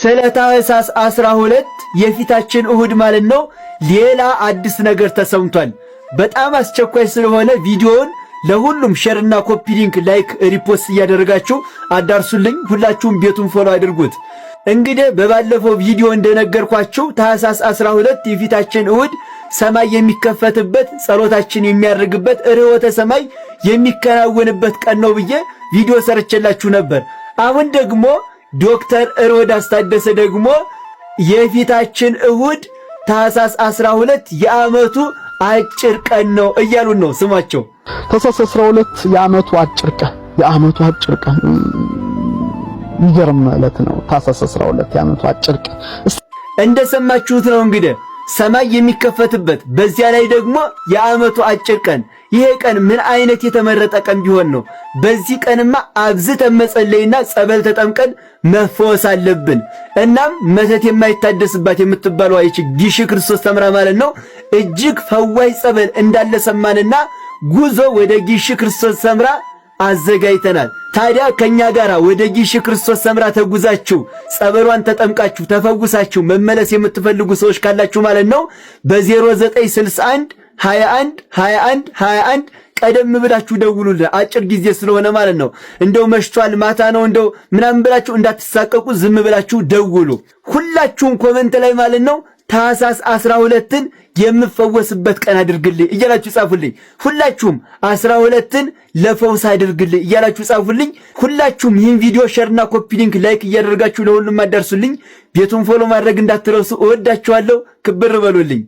ስለ ታኅሳስ 12 የፊታችን እሁድ ማለት ነው ሌላ አዲስ ነገር ተሰምቷል። በጣም አስቸኳይ ስለሆነ ቪዲዮውን ለሁሉም ሼርና ኮፒ ሊንክ ላይክ ሪፖስት እያደረጋችሁ አዳርሱልኝ። ሁላችሁም ቤቱን ፎሎ አድርጉት። እንግዲህ በባለፈው ቪዲዮ እንደነገርኳችሁ ታኅሳስ 12 የፊታችን እሁድ ሰማይ የሚከፈትበት ጸሎታችን የሚያርግበት ርኅወተ ሰማይ የሚከናወንበት ቀን ነው ብዬ ቪዲዮ ሰርቼላችሁ ነበር። አሁን ደግሞ ዶክተር ሮዳስ ታደሰ ደግሞ የፊታችን እሁድ ታኅሳስ 12 የዓመቱ አጭር ቀን ነው እያሉን ነው። ስማቸው ታኅሳስ 12 የዓመቱ አጭር ቀን ይገርም ማለት ነው። ታኅሳስ 12 የዓመቱ አጭር ቀን እንደሰማችሁት ነው። እንግዲህ ሰማይ የሚከፈትበት በዚያ ላይ ደግሞ የዓመቱ አጭር ቀን። ይሄ ቀን ምን አይነት የተመረጠ ቀን ቢሆን ነው? በዚህ ቀንማ አብዝተን መጸለይና ጸበል ተጠምቀን መፈወስ አለብን። እናም መተት የማይታደስባት የምትባለው አይቺ ጊሽ ክርስቶስ ተምራ ማለት ነው እጅግ ፈዋይ ጸበል እንዳለ ሰማንና ጉዞ ወደ ጊሽ ክርስቶስ ተምራ አዘጋጅተናል። ታዲያ ከኛ ጋር ወደ ጊሽ ክርስቶስ ሰምራ ተጉዛችሁ ጸበሏን ተጠምቃችሁ ተፈውሳችሁ መመለስ የምትፈልጉ ሰዎች ካላችሁ ማለት ነው በ0961 21 21 21 ቀደም ብላችሁ ደውሉልን። አጭር ጊዜ ስለሆነ ማለት ነው። እንደው መሽቷል ማታ ነው እንደው ምናምን ብላችሁ እንዳትሳቀቁ ዝም ብላችሁ ደውሉ። ሁላችሁም ኮሜንት ላይ ማለት ነው ታኅሳስ 12ን የምፈወስበት ቀን አድርግልኝ እያላችሁ ጻፉልኝ። ሁላችሁም 12ን ለፈውስ አድርግልኝ እያላችሁ ጻፉልኝ። ሁላችሁም ይህን ቪዲዮ ሼርና ኮፒ ሊንክ ላይክ እያደረጋችሁ ለሁሉም አዳርሱልኝ። ቤቱን ፎሎ ማድረግ እንዳትረሱ። እወዳችኋለሁ። ክብር በሉልኝ።